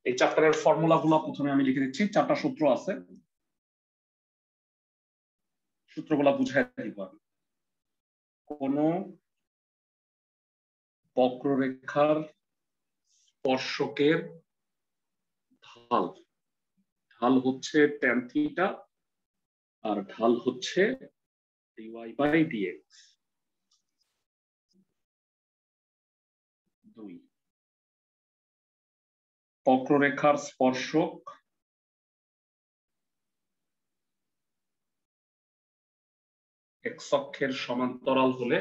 এই চ্যাপ্টারের ফর্মুলাগুলো প্রথমে আমি লিখে দিচ্ছি। 4টা সূত্র আছে, সূত্রগুলো বুঝাই দিব আমি। কোন বক্ররেখার স্পর্শকের ঢাল, ঢাল হচ্ছে tan থিটা আর ঢাল হচ্ছে dy/dx। 2 বক্ররেখার স্পর্শক x অক্ষের সমান্তরাল হলে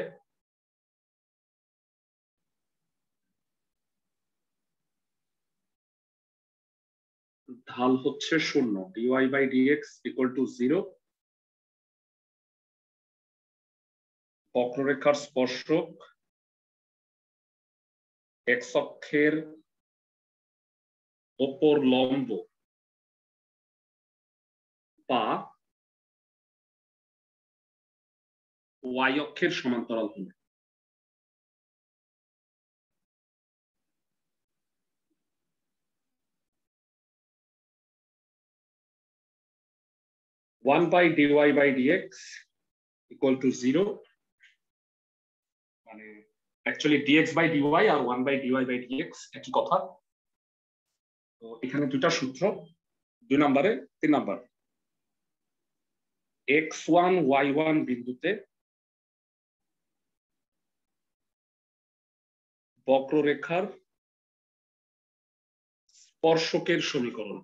ঢাল হচ্ছে 0, dy/dx = 0। বক্ররেখার স্পর্শক x অক্ষের উপর লম্ব বা y অক্ষের সমান্তরাল হলে। one by dy/dx = 0, মানে অ্যাকচুয়ালি dx/dy আর 1/dy/dx একই কথা। তো এখানে দুটা সূত্র, 2 নম্বরে 3 নম্বর। x1 y1 বিন্দুতে বক্ররেখার স্পর্শকের সমীকরণ।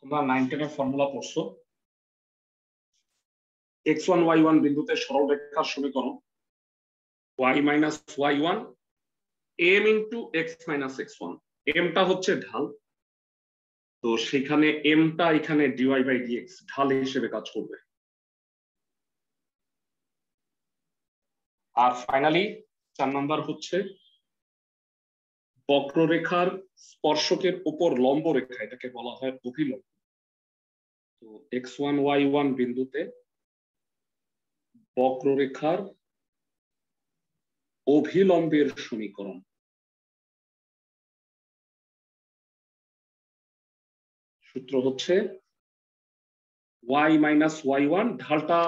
তোমরা 9-10 এর ফর্মুলা পড়ছো। x1 y1 বিন্দুতে সরল রেখার সমীকরণ y - y1 m × x - x1। m টা হচ্ছে ঢাল, তো সেখানে m টা এখানে dy/dx ঢাল হিসেবে কাজ করবে। আর ফাইনালি 4 নাম্বার হচ্ছে বক্ররেখার স্পর্শকের উপর লম্ব রেখা, এটাকে বলা হয় অভিলম্ব। তো x1 y1 বিন্দুতে বক্ররেখার অভিলম্বের সমীকরণ। সূত্র হচ্ছে y - y1, ঢালটা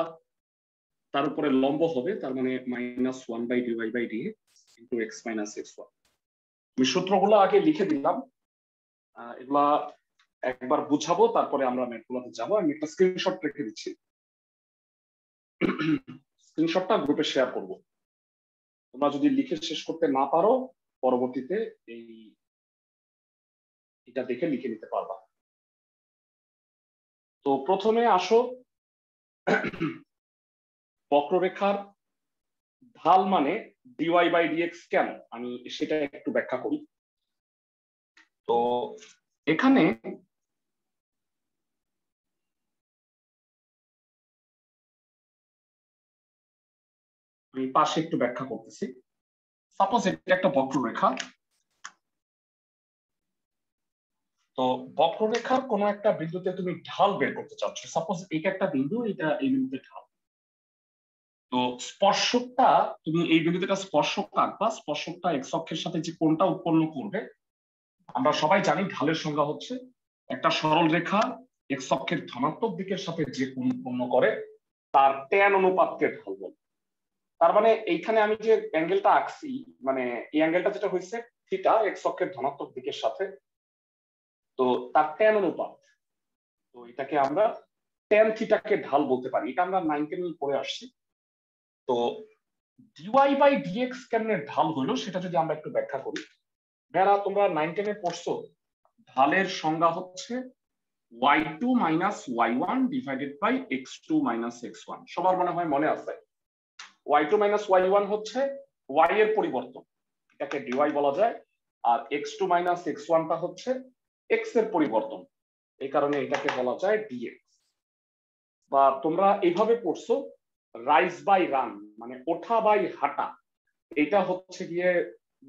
তার উপরে লম্ব হবে, তার মানে -1/dy/dx × x - x1। আমি সূত্রগুলো আগে লিখে দিলাম, এগুলা একবার বুঝাবো, তারপরে আমরা ম্যাথগুলোতে যাবো। আমি একটা স্ক্রিনশট রেখে দিচ্ছি, স্ক্রিনশটটা গ্রুপে শেয়ার করব। তোমরা যদি লিখে শেষ করতে না পারো, পরবর্তীতে এটা দেখে লিখে নিতে পারবা। তো প্রথমে আসো বক্ররেখার ঢাল মানে dy/dx কেন, আমি সেটা একটু ব্যাখ্যা করি। তো এখানে আমি পাশে একটু ব্যাখ্যা করতেছি। সাপোজ এটা একটা বক্ররেখা, তো বক্ররেখার কোনো একটা বিন্দুতে তুমি ঢাল বের করতে চাচ্ছ। সাপোজ এটা একটা বিন্দু, এটা এই বিন্দুতে ঢাল। তো স্পর্শকটা তুমি এই বিন্দুতে একটা স্পর্শক আঁকবা, স্পর্শকটা x অক্ষের সাথে যে কোণটা উৎপন্ন করবে, আমরা সবাই জানি ঢালের সংজ্ঞা হচ্ছে একটা সরল রেখা x অক্ষের ধনাত্মক দিকের সাথে যে কোণ উৎপন্ন করে তার tan অনুপাতকে ঢাল বলে। তার মানে এইখানে আমি যে অ্যাঙ্গেলটা আঁকছি, মানে এই অ্যাঙ্গেলটা যেটা হয়েছে থিটা x অক্ষের ধনাত্মক দিকের সাথে, তো তার tan অনুপাত, তো এটাকে আমরা tan থিটাকে ঢাল বলতে পারি। এটা আমরা 9-10 পড়ে আসছি। তো dy/dx কেমনে ঢাল হলো সেটা যদি আমরা একটু ব্যাখ্যা করি। যারা তোমরা 9-10 পড়ছো, ঢালের সংজ্ঞা হচ্ছে y2 - y1 / x2 - x1। সবার মনে হয় মনে আছে, y2 - y1 হচ্ছে y এর পরিবর্তন, এটাকে dy বলা যায়। আর x2 - x1 টা হচ্ছে x এর পরিবর্তন, এই কারণে এটাকে বলা যায় dx। বা তোমরা এইভাবে পড়ছো রাইজ বাই রান, মানে ওঠা বাই হাঁটা, এটা হচ্ছে গিয়ে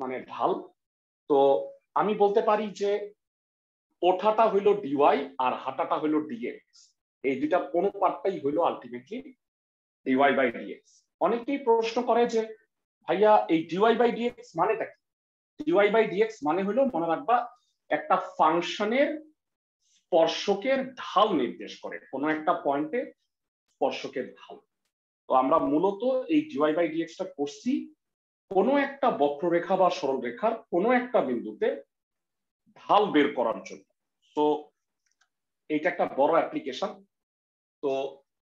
মানে ঢাল। তো আমি বলতে পারি যে ওঠাটা হইলো dy আর হাঁটাটা হইলো dx, এই দুইটা কোনো পার্টটাই হইলো আলটিমেটলি dy/dx। অনেকেই প্রশ্ন করে যে ভাইয়া এই ডিওয়াই বাই ডিএক্স মানেটা কি? ডিওয়াই বাই ডিএক্স মানে হলো, মনে রাখবা, একটা ফাংশনের স্পর্শকের ঢাল নির্দেশ করে, কোনো একটা পয়েন্টে স্পর্শকের ঢাল। তো আমরা মূলত এই ডিওয়াই বাই ডিএক্সটা করছি কোনো একটা বক্ররেখা বা সরলরেখার কোনো একটা বিন্দুতে ঢাল বের করার জন্য। তো এইটা একটা বড় অ্যাপ্লিকেশন। তো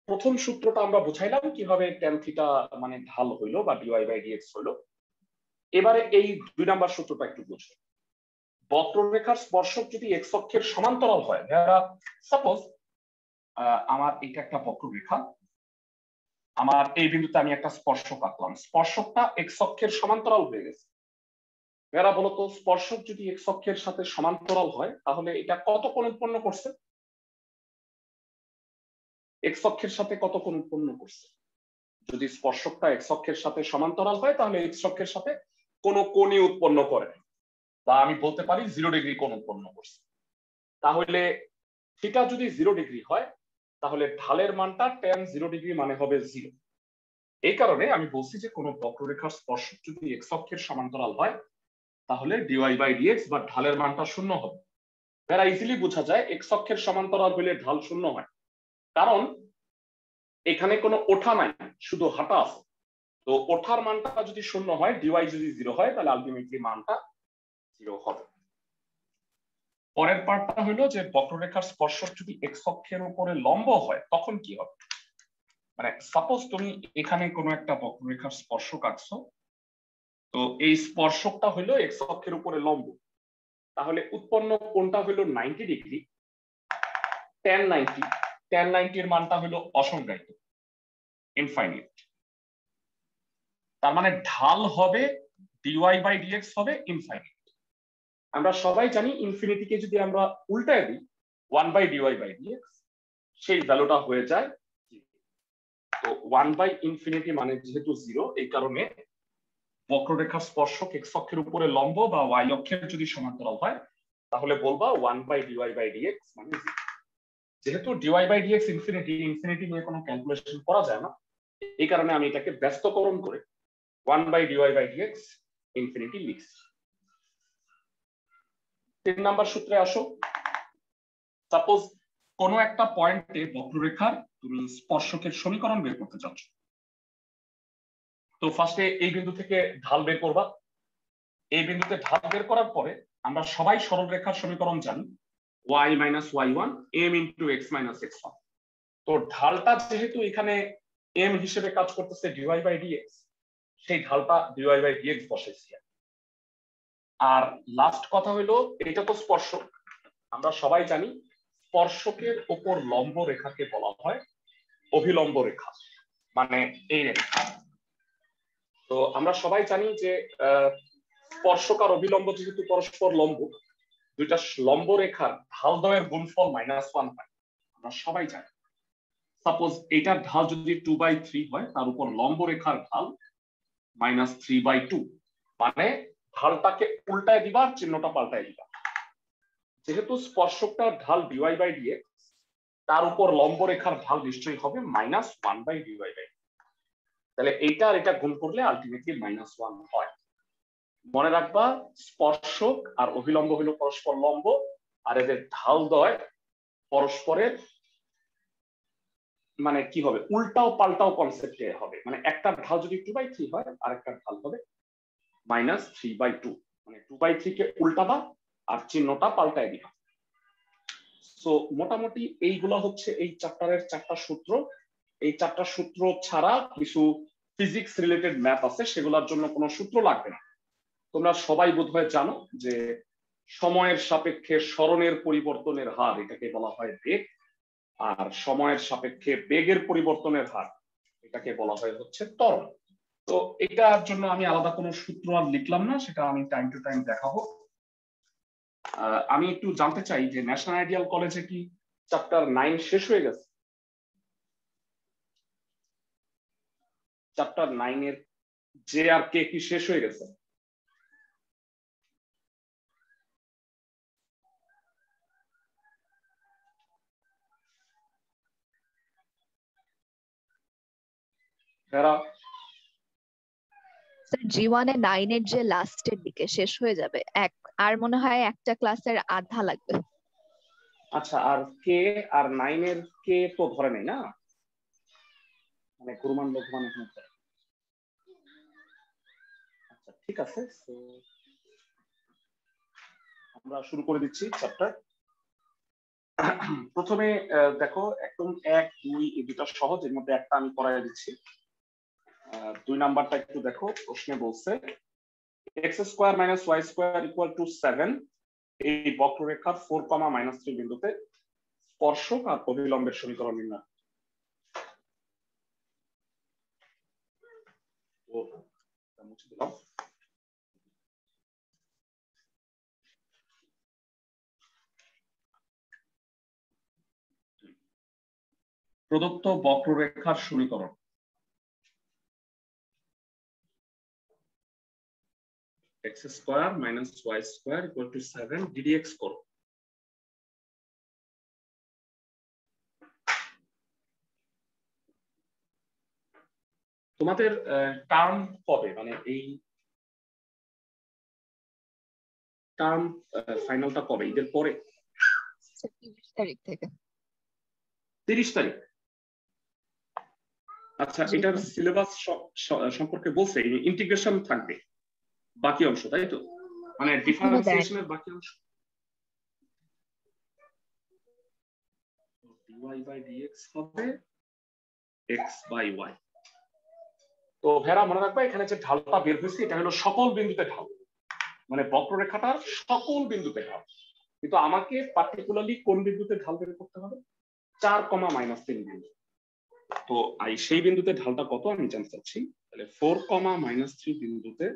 প্রথম সূত্রটা আমরা বুঝাইলাম কিভাবে ট্যান থিটা মানে ঢাল হইলো বা ডিওয়াই বাই ডিএক্স হইলো। এবারে এই 2 নাম্বার সূত্রটা একটু বুঝবো। বক্ররেখার স্পর্শক যদি এক্স অক্ষের সমান্তরাল হয়, সাপোজ আমার এটা একটা বক্ররেখা, আমার এই বিন্দুতে আমি একটা স্পর্শক আঁকলাম, স্পর্শকটা এক্স অক্ষের সমান্তরাল হয়ে গেছে। এরা বলতো স্পর্শক যদি এক্স অক্ষের সাথে সমান্তরাল হয় তাহলে এটা কত কোণ উৎপন্ন করছে? এক্স অক্ষের সাথে কত কোণ উৎপন্ন করছে? যদি স্পর্শকটা এক্স অক্ষের সাথে সমান্তরাল হয় তাহলে এক্স অক্ষের সাথে কোনো কোণই উৎপন্ন করে, বা আমি বলতে পারি 0 ডিগ্রি কোণ উৎপন্ন করছে। তাহলে থিটা যদি 0 ডিগ্রি হয় তাহলে ঢালের মানটা tan 0 ডিগ্রি মানে হবে 0। এই কারণে আমি বলছি যে কোনো বক্ররেখার স্পর্শক যদি এক্স অক্ষের সমান্তরাল হয় তাহলে ডিওয়াই বাই ডিএক্স বা ঢালের মানটা 0 হবে। এরা ইজিলি বোঝা যায় এক্স অক্ষের সমান্তরাল হলে ঢাল 0 হয়, কারণ এখানে কোনো ওঠা নাই, শুধু হাঁটা আছে। তো ওঠার মানটা যদি 0 হয়, ডিওয়াই যদি 0 হয়, তাহলে আলটিমেটলি মানটা 0 হবে। পরের পার্টটা হলো যে বক্ররেখার স্পর্শক যদি এক্স অক্ষের উপরে লম্ব হয় তখন কি হবে। মানে সাপোজ তুমি এখানে কোনো একটা বক্ররেখার স্পর্শক আঁকছো, তো এই স্পর্শকটা হলো এক্স অক্ষের উপরে লম্ব, তাহলে উৎপন্ন কোণটা হলো 90 ডিগ্রি, tan 90। tan 90 এর মানটা হলো অসংজ্ঞায়িত, ইনফাইনাইট। তার মানে ঢাল হবে ডিওয়াই বাই ডিএক্স হবে ইনফাইনাইট। আমরা সবাই জানি ইনফিনিটিকে যদি আমরা উল্টায় দিই 1 বাই ডিওয়াই বাই ডিএক্স, সেই ভ্যালুটা হয়ে যায়। তো 1 বাই ইনফিনিটি মানে যেহেতু 0, এই কারণে বক্ররেখার স্পর্শক এক্স অক্ষের উপরে লম্ব বা ওয়াই অক্ষের যদি সমান্তরাল হয় তাহলে বলবা 1 বাই ডিওয়াই বাই ডিএক্স মানে 0। যেহেতু dy by dx infinity, infinity নিয়ে কোনো ক্যালকুলেশন করা যায় না, এই কারণে আমি এটাকে ব্যস্তকরণ করে 1 by dy by dx infinity লিখছি। 3 নাম্বার সূত্রে আসো। সাপোজ কোনো একটা পয়েন্টে বক্ররেখার তুমি স্পর্শকের সমীকরণ বের করতে চাচ্ছ। তো ফার্স্টে এই বিন্দু থেকে ঢাল বের করবা। এই বিন্দুতে ঢাল বের করার পরে আমরা সবাই সরলরেখার সমীকরণ জানি, y minus y1 m into x minus x1। তো ঢালটা যেহেতু এখানে m হিসেবে কাজ করতেছে ডিওয়াই বাই ডিএক্স, সেই ঢালটা ডিওয়াই বাই ডিএক্স বসাইছি। আর লাস্ট কথা হলো এটা তো স্পর্শক, আমরা সবাই জানি স্পর্শকের উপর লম্ব রেখাকে বলা হয় অভিলম্ব রেখা, মানে এই রেখা। তো আমরা সবাই জানি যে স্পর্শক আর অভিলম্ব যেহেতু পরস্পর লম্ব, দুইটা লম্ব রেখার ঢালদ্বয়ের গুণফল -1 হয়, আমরা সবাই জানি। সাপোজ এটার ঢাল যদি 2/3 হয়, তার উপর লম্ব রেখার ঢাল -3/2, মানে ঢালটাকে উল্টায় দিবা আর চিহ্নটা পাল্টায় দিবা। যেহেতু স্পর্শকটার ঢাল ডিওয়াই বাই ডিএক্স, তার উপর লম্ব রেখার ঢাল নিশ্চয়ই হবে -1 বাই ডিওয়াই বাই। তাহলে এইটা আর এটা গুণ করলে আলটিমেটলি -1 হয়। মনে রাখবা স্পর্শক আর অভিলম্ব হলো পরস্পর লম্ব, আর এদের ঢালদ্বয় পরস্পরের মানে কি হবে, উল্টাও পাল্টাও কনসেপ্টে হবে। মানে একটা ঢাল যদি 2/3 হয় আর একটা ঢাল হবে -3/2, মানে 2/3 কে উল্টাবা আর চিহ্নটা পাল্টায় দিবা। সো মোটামুটি এইগুলো হচ্ছে এই চ্যাপ্টারের 4টা সূত্র। এই 4টা সূত্র ছাড়া কিছু ফিজিক্স রিলেটেড ম্যাথ আছে, সেগুলোর জন্য কোনো সূত্র লাগবে না। তোমরা সবাই বোধহয় জানো যে সময়ের সাপেক্ষে স্মরণের পরিবর্তনের হার, এটাকে বলা হয় বেগ, আর সময়ের সাপেক্ষে বেগের পরিবর্তনের হার, এটাকে বলা হয় হচ্ছে ত্বরণ। তো এটার জন্য আমি আলাদা কোনো সূত্র আর লিখলাম না, সেটা আমি টাইম টু টাইম দেখাবো। আমি একটু জানতে চাই যে ন্যাশনাল আইডিয়াল কলেজে কি চ্যাপ্টার 9 শেষ হয়ে গেছে? চ্যাপ্টার 9 এর জে আর কে কি শেষ হয়ে গেছে? যারা স্যার G1 এ 9 এর যে লাস্টের দিকে শেষ হয়ে যাবে, আর মনে হয় একটা ক্লাসের আধা লাগবে। আচ্ছা, আর কে আর 9 এর কে তো ধরে নেই না, মানে গুরুমান লঘুমান এখানে ধরে। আচ্ছা ঠিক আছে, তো আমরা শুরু করে দিচ্ছি চ্যাপ্টার। প্রথমে দেখো একদম 1, 2 এই দুটো সহজ, এর মধ্যে একটা আমি করাই দিচ্ছি। 2 নাম্বারটা একটু দেখো, প্রশ্নে বলছে x square minus y square equal to 7 এই বক্ররেখার 4, -3 বিন্দুতে স্পর্শক আর অভিলম্বের সমীকরণ নির্ণয়। মুছে দিলাম। প্রদত্ত বক্ররেখার সমীকরণ x square minus y square equal to 7 ddx করো। তোমাদের টার্ম কবে, মানে এই টার্ম ফাইনালটা কবে, ঈদের পরে? 30 তারিখ থেকে। 30 তারিখ? আচ্ছা, এটার সিলেবাস সম্পর্কে বলছে ইন্টিগ্রেশন থাকবে বাকি অংশ, তাই তো? মানে ডিফারেন্সিয়েশনের বাকি অংশ dy/dx হবে x by y। তো ভেড়া মনে রাখবা, এখানে যে ঢালটা বের হয়েছে এটা হলো সকল বিন্দুতে ঢাল, মানে বক্ররেখাটার সকল বিন্দুতে ঢাল। কিন্তু আমাকে পার্টিকুলারলি কোন বিন্দুতে ঢাল বের করতে হবে? 4, -3 বিন্দু। তো সেই বিন্দুতে ঢালটা কত আমি জানতে চাচ্ছি। তাহলে 4, -3 বিন্দুতে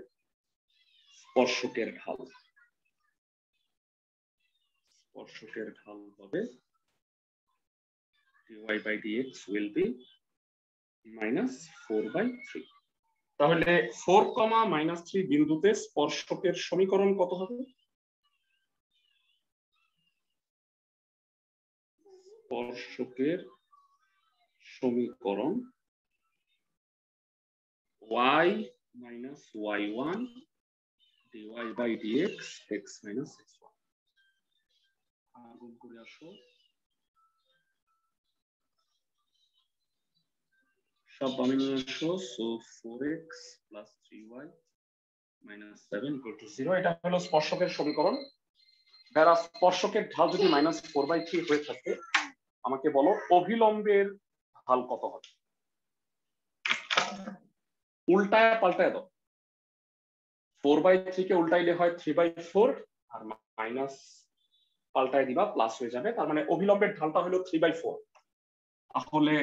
স্পর্শকের ঢাল হবে dy/dx will be -4/3। তাহলে 4, -3 বিন্দুতে স্পর্শকের সমীকরণ কত হবে? স্পর্শকের সমীকরণ y - y1 dy/dx x - x1। গুণ করে আসো, সব বামে নিয়ে আসো। So 4x + 3y - 7 = 0। এটা হলো স্পর্শকের সমীকরণ। যারা স্পর্শকের ঢাল যদি -4/3 হয়ে থাকে, আমাকে বলো অভিলম্বের ঢাল কত হবে? উল্টায় পাল্টায় দাও, 4/3 কে উল্টাইলে হয় 3/4, আর মাইনাস পাল্টায় দিবা প্লাস হয়ে যাবে, তার মানে অভিলম্বের ঢালটা হলো 3/4। তাহলে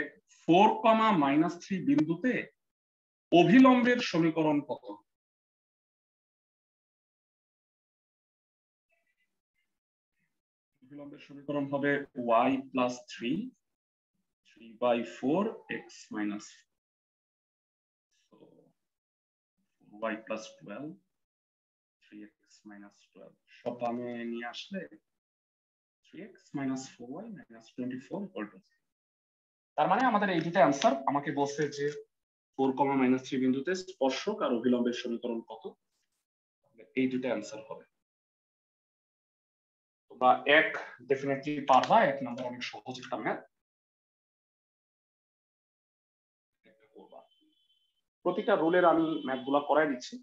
4, -3 বিন্দুতে অভিলম্বের সমীকরণ কত? অভিলম্বের সমীকরণ হবে y + 3 3/4 x - y + 12 3x - 12। সব বামে নিয়ে আসলে 3x - 4y - 24 = 0। তার মানে আমাদের এই দুটো অ্যান্সার। আমাকে বলছে যে 4, -3 বিন্দুতে স্পর্শক আর অভিলম্বের সমীকরণ কত, এই দুটো অ্যান্সার হবে। তোমরা 1 ডেফিনেটলি পারবা, 1 নাম্বার অনেক সহজ একটা ম্যাথ। প্রতিটা রুলের আমি ম্যাথগুলো করাই দিচ্ছি।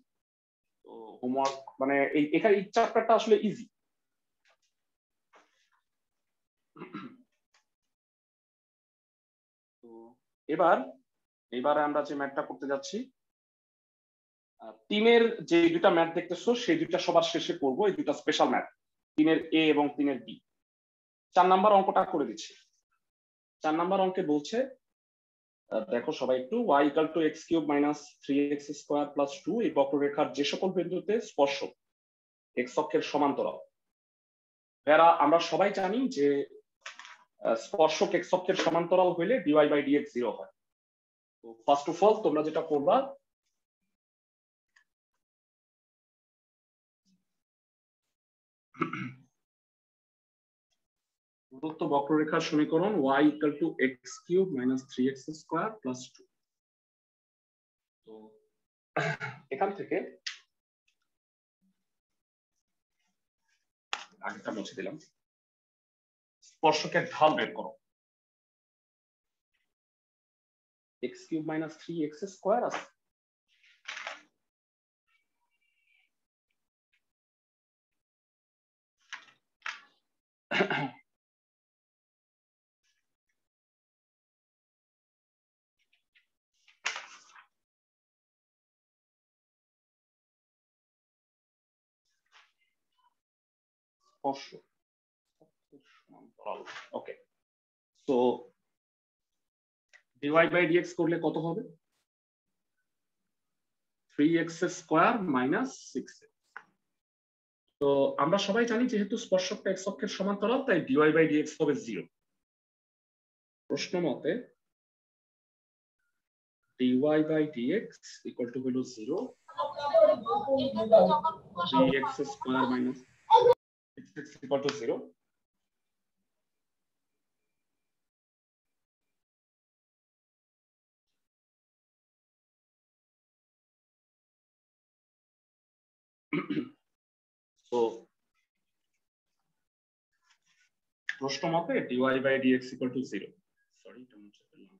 তো হোমওয়ার্ক মানে এখানে এই চ্যাপ্টারটা আসলে ইজি। তো এবারে আমরা যে ম্যাথটা করতে যাচ্ছি, তিনের যে দুটা ম্যাথ দেখতেছো সেই দুটা সবার শেষে করবো, এই দুটা স্পেশাল ম্যাথ, 3-এর এ এবং 3-এর বি। 4 নাম্বার অঙ্কটা করে দিচ্ছি। 4 নাম্বার অঙ্কে বলছে, দেখো সবাই একটু, y = x³ - 3x² + 2 এই বক্ররেখার যে সকল বিন্দুতে স্পর্শক x অক্ষের সমান্তরাল। যারা আমরা সবাই জানি যে স্পর্শক x অক্ষের সমান্তরাল হইলে dy/dx 0 হয়। তো ফার্স্ট অফ অল তোমরা যেটা করবা, প্রদত্ত বক্ররেখার সমীকরণ y = x³ - 3x² + 2। তো এখান থেকে আগেটা মুছে দিলাম, স্পর্শকের ঢাল বের করো। x³ - 3x² আছে। স্পর্শক সমান্তরাল। ওকে, তো dy/dx করলে কত হবে? 3x² - 6x। তো আমরা সবাই জানি যেহেতু স্পর্শকটা x অক্ষের সমান্তরাল, তাই dy/dx হবে 0। প্রশ্ন মতে dy/dx ইকুয়াল টু হলো 0, 3x² - 6x ইকুয়াল টু 0। তো প্রশ্ন মতে dy/dx ইকুয়াল টু 0। সরি, এটা মুছে ফেললাম।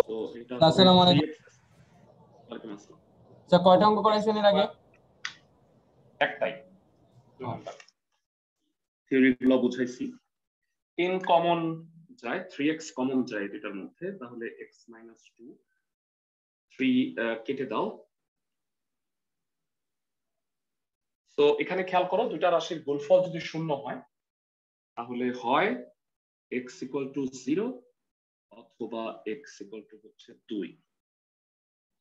তো এটা আসসালামু আলাইকুম। ওয়ালাইকুম আসসালাম। স্যার কয়টা অঙ্ক করাইছেন এর আগে? একটাই, থিওরিগুলো বুঝাইছি। ইন কমন যায়, 3x কমন যায় এটার মধ্যে, তাহলে x - 2 3 কেটে দাও। তো এখানে খেয়াল করো, দুইটা রাশির গুণফল যদি শূন্য হয় তাহলে হয় x = 0 অথবা x = 2।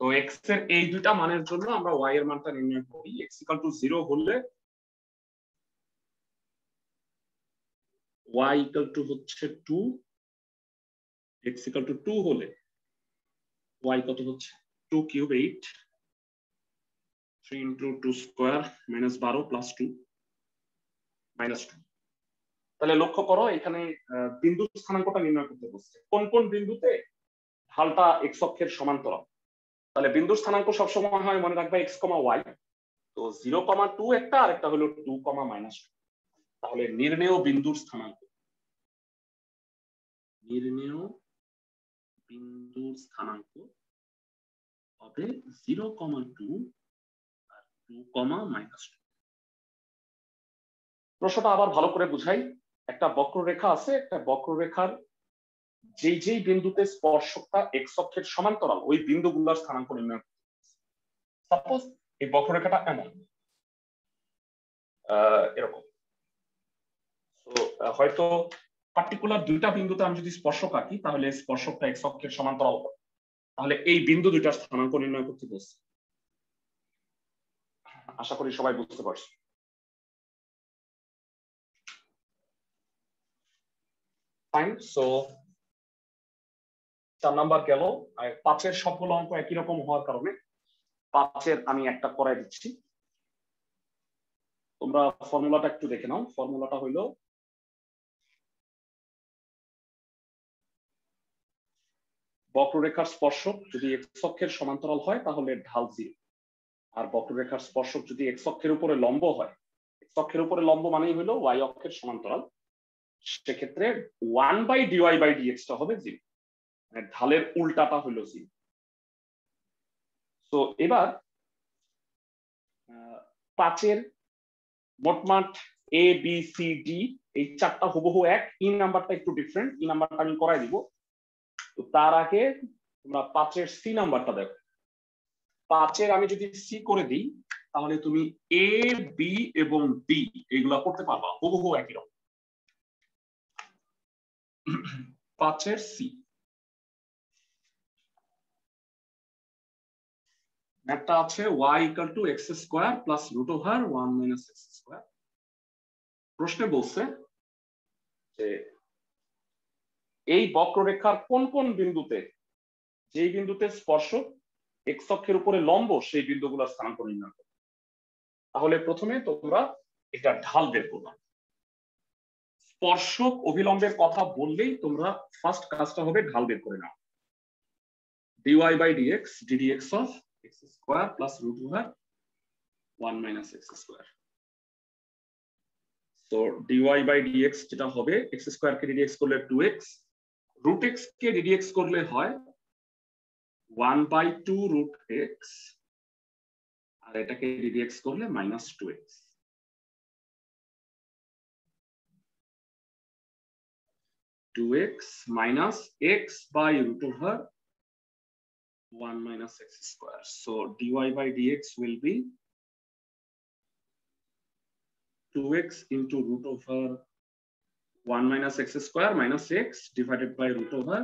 তো x এর এই দুইটা মানের জন্য আমরা y এর মানটা নির্ণয় করি। x = 0 হলে y হচ্ছে 2, x = 2 হলে y কত হচ্ছে 2³ 8, 3 × 2² -12 + 2 -2। তাহলে লক্ষ্য করো এখানে বিন্দুর স্থানাঙ্কটা নির্ণয় করতে বলছে। কোন কোন বিন্দুতে ঢালটা x অক্ষের সমান্তরাল। তাহলে বিন্দুর স্থানাঙ্ক সবসময় হয়, মনে রাখবে, x, y। তো 0, 2 একটা, আর একটা হলো 2, -2। তাহলে নির্ণেয় বিন্দুর স্থানাঙ্ক, নির্ণেয় বিন্দুর স্থানাঙ্ক হবে 0, 2 আর 2, -2। প্রশ্নটা আবার ভালো করে বুঝাই। একটা বক্ররেখা আছে, একটা বক্ররেখার যেই যেই বিন্দুতে স্পর্শকটা x অক্ষের সমান্তরাল, ওই বিন্দুগুলোর স্থানাঙ্ক নির্ণয় করতে। সাপোজ এই বক্ররেখাটা এমন এরকম, তো হয়তো পার্টিকুলার দুইটা বিন্দুতে আমি যদি স্পর্শক আঁকি, তাহলে স্পর্শকটা x অক্ষের সমান্তরাল হবে। তাহলে এই বিন্দু দুইটার স্থানাঙ্ক নির্ণয় করতে বলছি। আশা করি সবাই বুঝতে পারছি। ফাইন। সো 4 নাম্বার গেল। 5-এর সবগুলো অঙ্ক একই রকম হওয়ার কারণে 5-এর আমি একটা করাই দিচ্ছি। তোমরা ফর্মুলাটা একটু দেখে নাও। ফর্মুলাটা হইলো বক্ররেখার স্পর্শক যদি x অক্ষের সমান্তরাল হয় তাহলে ঢাল 0, আর বক্ররেখার স্পর্শক যদি x অক্ষের উপরে লম্ব হয়, x অক্ষের উপরে লম্ব মানেই হলো y অক্ষের সমান্তরাল, সেক্ষেত্রে 1/dy/dx টা হবে 0, মানে ঢালের উল্টাটা হলো 0। তো এবার 5-এর মোটমাট a b c d এই চারটা হুবহু এক, ই নাম্বারটা একটু ডিফারেন্ট, ই নাম্বারটা আমি করাই দিব। তো তার আগে তোমরা 5-এর সি নাম্বারটা দেখো। 5-এর আমি যদি সি করে দিই তাহলে তুমি এ বি এবং ডি এগুলা করতে পারবা হুবহু একই রকম। 5-এর সি ম্যাথটা আছে y = x² + √1 - x²। প্রশ্নে বলছে যে এই বক্ররেখার কোন কোন বিন্দুতে, যেই বিন্দুতে স্পর্শক x অক্ষের উপরে লম্ব, সেই বিন্দুগুলোর স্থানাঙ্ক নির্ণয় করো। তাহলে প্রথমে তোমরা এটা ঢাল বের করবে। স্পর্শক অভিলম্বের কথা বললেই তোমরা ফার্স্ট কাজটা হবে ঢাল বের করে নাও। dy by dx ddx of x square plus root over 1 minus x square. So dy by dx যেটা হবে x square কে ddx করলে 2x, root x কে ddx করলে হয় 1 by 2 root x, আর এটাকে ddx করলে minus 2x. minus x by root over 1 minus x square. So dy by dx will be 2x into root over 1 minus x square minus x divided by root over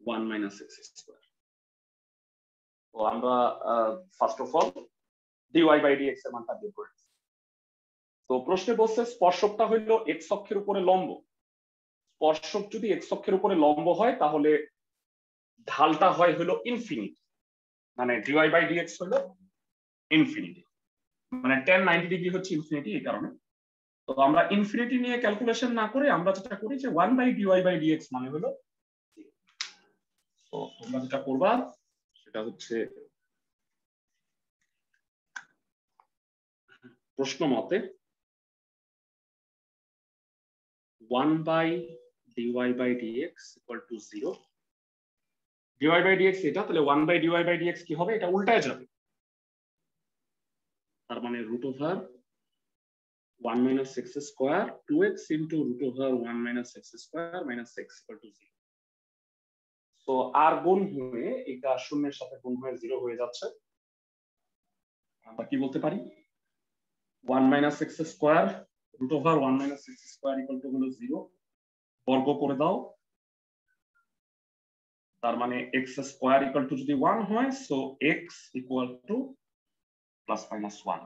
1 minus x square. So আমরা first of all dy by dx এর মানটা বের করি। তো প্রশ্নে বলছে স্পর্শকটা হলো x অক্ষের উপরে লম্ব। স্পর্শক যদি x অক্ষের উপরে লম্ব হয় তাহলে ঢালটা হয় হলো ইনফিনিটি, মানে dy by dx হলো ইনফিনিটি, মানে tan 90 ডিগ্রি হচ্ছে ইনফিনিটি। এই কারণে তো আমরা ইনফিনিটি নিয়ে ক্যালকুলেশন না করে আমরা যেটা করি যে 1 by dy by dx মানে হলো, তো তোমরা যেটা করবা সেটা হচ্ছে প্রশ্ন মতে 1 by dy by dx equal to 0, dy by dx এটা, তাহলে 1 by dy by dx কি হবে, এটা উল্টায় যাবে, তার মানে root over 1 minus x square 2x into root over 1 minus x square minus x equal to 0. So আর গুণ হয়ে এটা শূন্যের সাথে গুণ হয়ে 0 হয়ে যাচ্ছে। আমরা কি বলতে পারি 1 minus x square root over 1 minus x square equal to হলো 0, বর্গ করে দাও, তার মানে x square equal to যদি 1 হয় so x equal to plus minus 1.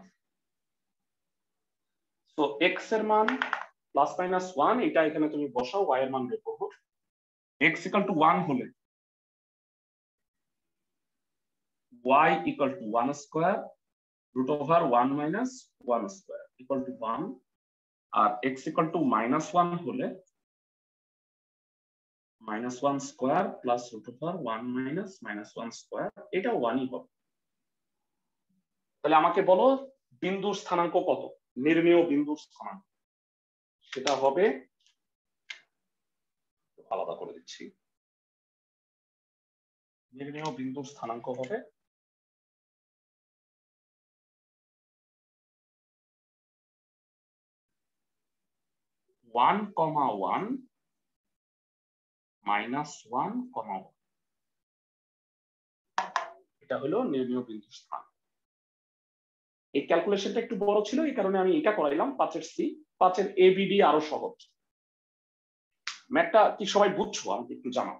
So x এর মান plus minus 1, এটা এখানে তুমি বসাও, y এর মান বের করব। x equal to 1 হলে y equal to 1 square root over 1 minus 1 square equal to 1, R x equal to minus 1 হলে minus 1 square plus root over 1 minus minus 1 square, এটা 1ই হবে। তাহলে আমাকে বলো বিন্দুর স্থানাঙ্ক কত, নির্ণেয় বিন্দুর স্থানাঙ্ক, সেটা হবে, আলাদা করে দিচ্ছি, নির্ণেয় বিন্দুর স্থানাঙ্ক হবে 1, 1 minus 1, 1, এটা হলো নির্ণেয় বিন্দুর স্থান। এই ক্যালকুলেশনটা একটু বড় ছিল, এই কারণে আমি এটা করাইলাম 5 এর সি, 5 এর এ বি ডি আরো সহজ। ম্যাথটা কি সবাই বুঝছো আমাকে একটু জানাও।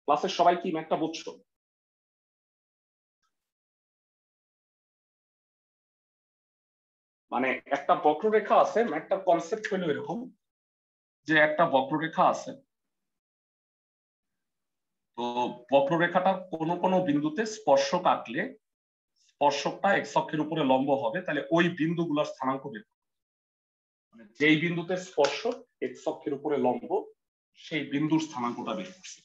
ক্লাসের সবাই কি ম্যাথটা বুঝছো? মানে একটা বক্ররেখা আছে, ম্যাথটার কনসেপ্ট হলো এরকম যে একটা বক্ররেখা আছে, তো বক্ররেখাটার কোন কোন বিন্দুতে স্পর্শক আঁকলে স্পর্শকটা এক্স অক্ষের উপরে লম্ব হবে, তাহলে ওই বিন্দুগুলোর স্থানাঙ্ক বের করতে, মানে যেই বিন্দুতে স্পর্শক এক্স অক্ষের উপরে লম্ব সেই বিন্দুর স্থানাঙ্কটা বের করছি।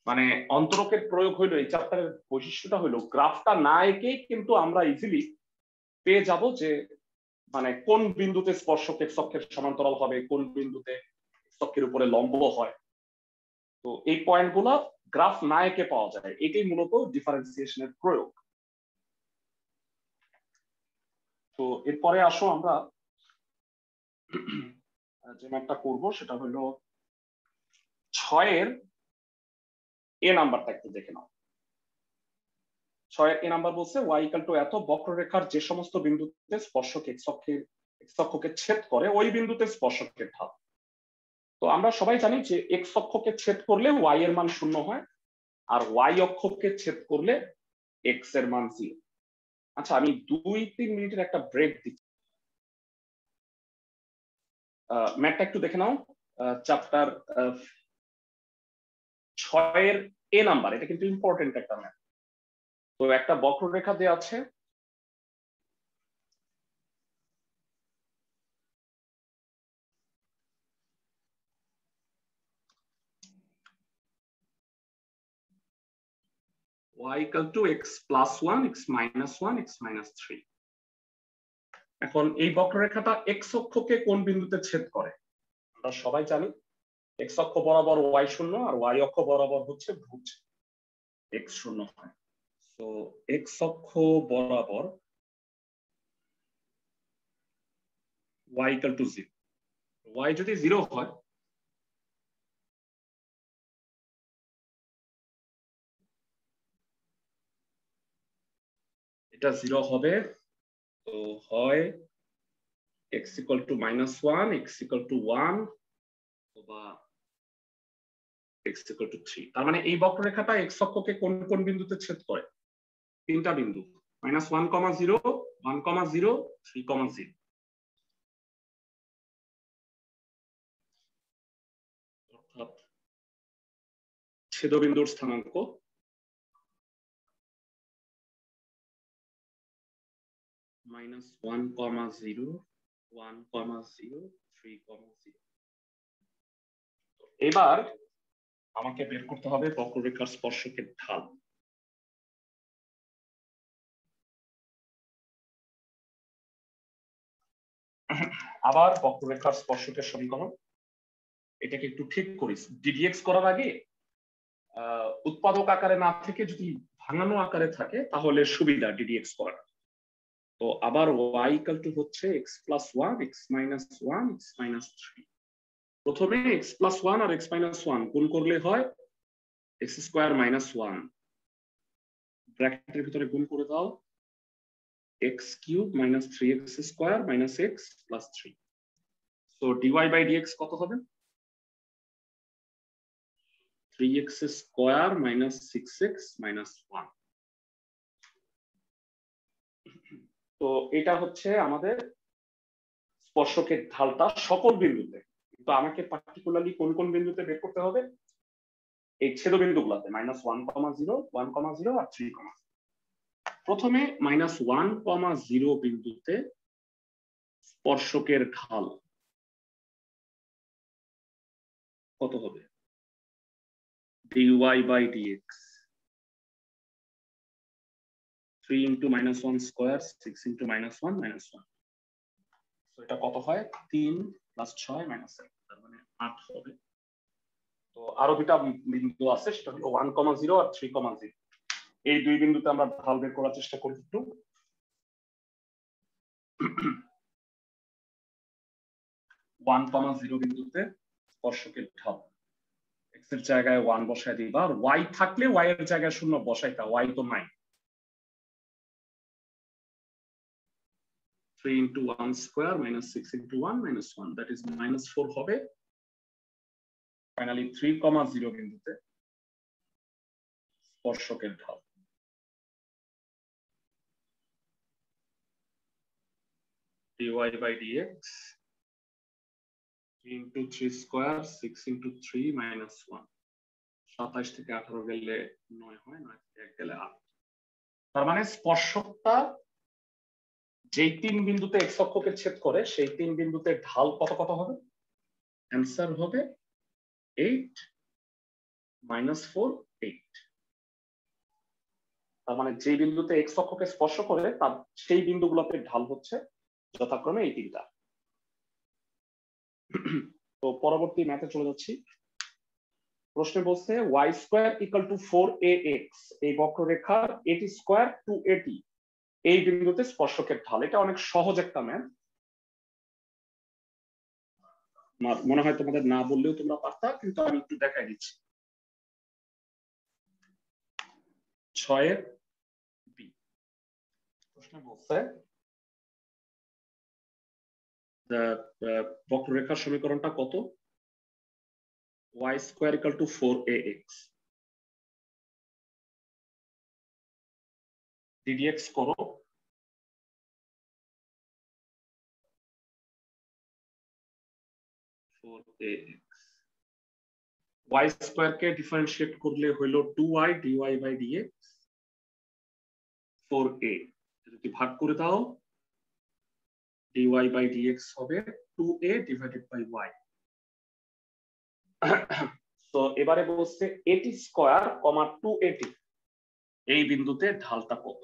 মানে অন্তরকের প্রয়োগ হইলো, এই চ্যাপ্টারের বৈশিষ্ট্যটা হইলো গ্রাফটা না এঁকেই কিন্তু আমরা ইজিলি পেয়ে যাব যে মানে কোন বিন্দুতে স্পর্শক এক্স অক্ষের সমান্তরাল হবে, কোন বিন্দুতে এক্স অক্ষের উপরে লম্ব হয়। তো এই পয়েন্টগুলো গ্রাফ না এঁকে পাওয়া যায়, এটাই মূলত ডিফারেন্সিয়েশনের প্রয়োগ। তো এরপরে আসো আমরা যে ম্যাথটা করব সেটা হলো 6 এর এ নাম্বারটা একটু দেখে নাও। 6 এর এ নাম্বার বলছে y ইকুয়াল টু এত, বক্ররেখার যে সমস্ত বিন্দুতে স্পর্শক এক্স অক্ষকে ছেদ করে ওই বিন্দুতে স্পর্শকের ঢাল। তো আমরা সবাই জানি যে এক্স অক্ষকে ছেদ করলে y এর মান 0 হয়, আর y অক্ষকে ছেদ করলে x এর মান 0। আচ্ছা আমি 2-3 মিনিটের একটা ব্রেক দিচ্ছি, ম্যাথটা একটু দেখে নাও। চ্যাপ্টার 6 এর এ নাম্বার, এটা কিন্তু ইম্পর্টেন্ট একটা ম্যাথ। তো একটা বক্ররেখা দেওয়া আছে, y equal to x plus 1 x minus 1 x minus 3। এখন এই বক্ররেখাটা x অক্ষকে কোন বিন্দুতে ছেদ করে? আমরা সবাই জানি x অক্ষ বরাবর y শূন্য আর y অক্ষ বরাবর হচ্ছে ভুজ x শূন্য হয়। সো x অক্ষ বরাবর y equal to 0, y যদি 0 হয় এটা 0 হবে, তো হয় x equal to -1 x equal to 1 অথবা x equal to 3। তার মানে এই বক্ররেখাটা x অক্ষকে কোন কোন বিন্দুতে ছেদ করে? তিনটা বিন্দু, -1, 0, 1, 0, 3, 0। অর্থাৎ ছেদবিন্দুর স্থানাঙ্ক -1, 0, 1, 0, 3, 0। এবার আমাকে বের করতে হবে বক্ররেখার স্পর্শকের ঢাল। আবার বক্ররেখার স্পর্শকের সমীকরণ, এটাকে একটু ঠিক করি। ডিডিএক্স করার আগে উৎপাদক আকারে না থেকে যদি ভাঙানো আকারে থাকে তাহলে সুবিধা ডিডিএক্স করা। তো আবার y equal to হচ্ছে x plus 1 x minus 1 x minus 3। প্রথমে x plus 1 আর x minus 1 গুণ করলে হয় x square minus 1, ব্র্যাকেটের ভিতরে গুণ করে দাও x cube minus 3x square minus x plus 3। so dy by dx কত হবে? 3x square minus 6x minus 1। তো এটা হচ্ছে আমাদের স্পর্শকের ঢালটা সকল বিন্দুতে, কিন্তু আমাকে পার্টিকুলারলি কোন কোন বিন্দুতে বের করতে হবে? এই ছেদবিন্দুগুলোতে -1, 0, 1, 0 আর 3, 0। প্রথমে -1, 0 বিন্দুতে স্পর্শকের ঢাল কত হবে? dy by dx 3 into -1 square 6 into -1 -1। তো এটা কত হয়? 3 + 6 - 1, তার মানে 8 হবে। তো আরো দুটা বিন্দু আছে, সেটা হলো 1, 0 আর 3, 0। এই দুই বিন্দুতে আমরা ঢাল বের করার চেষ্টা করি একটু। 1, 0 বিন্দুতে স্পর্শকের ঢাল x এর জায়গায় 1 বসায় দিবা, আর y থাকলে y এর জায়গায় 0 বসাইতা, y তো নাই। 3 into 1 square minus 6 into 1 minus 1, that is -4 হবে। ফাইনালি 3, 0 বিন্দুতে স্পর্শকের ঢাল dy by dx 3 into 3 square 6 into 3 minus 1। 27 থেকে 18 গেলে 9 হয়, 9 থেকে 1 গেলে 8। তার মানে স্পর্শকটা যেই তিন বিন্দুতে x অক্ষকে ছেদ করে সেই তিন বিন্দুতে ঢাল কত কত হবে? অ্যানসার হবে 8 -4 8। তার মানে যে বিন্দুতে x অক্ষকে স্পর্শ করে তার সেই বিন্দুগুলোতে ঢাল হচ্ছে যথাক্রমে এই তিনটা। তো পরবর্তী ম্যাথে চলে যাচ্ছি। প্রশ্নে বলছে y square equal to 4ax, এই বক্ররেখার at স্কয়ার 2at এই বিন্দুতে স্পর্শকের ঢাল। এটা অনেক সহজ একটা ম্যাথ, মনে হয় তোমাদের না বললেও তোমরা পারতা, কিন্তু আমি একটু দেখাই দিচ্ছি। 6 বি প্রশ্নে বলছে বক্ররেখার সমীকরণটা কত? y square equal to 4ax। ddx করো, y স্কয়ার কে ডিফারেন্সিয়েট করলে হলো 2y dy by dx 4a। যদি ভাগ করে দাও dy by dx হবে 2a divided by y। তো এবারে বলছে at স্কয়ার, 2at। এই বিন্দুতে ঢালটা কত?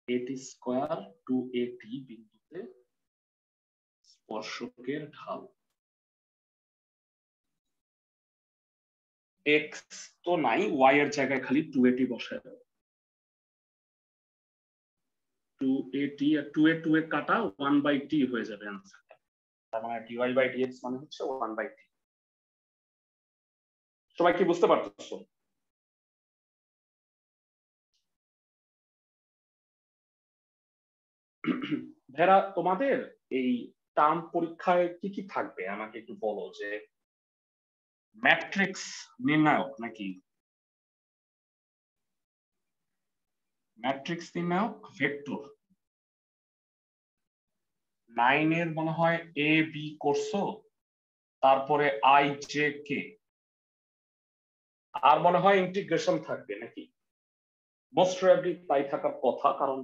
এটি স্কয়ার টু এটি বিন্দুতে স্পর্শকের ঢাল। এক্স তো নাই, ওয়াই এর জায়গায় খালি 280 বসায় দেব। 280 আর 2 এ কাটা 1/t হয়ে যাবে आंसरটা। তার মানে dy/dx মানে হচ্ছে 1/t। সবাই কি বুঝতে পারতেছো? ভেরা, তোমাদের এই টার্ম পরীক্ষায় কি কি থাকবে আমাকে একটু বলো। যে ম্যাট্রিক্স নির্ণায়ক নাকি? ম্যাট্রিক্স নির্ণায়ক, ভেক্টর। 9 এর মনে হয় এ বি করছো, তারপরে আই জে কে, আর মনে হয় ইন্টিগ্রেশন থাকবে নাকি? মোস্ট প্রবাবলি তাই থাকার কথা, কারণ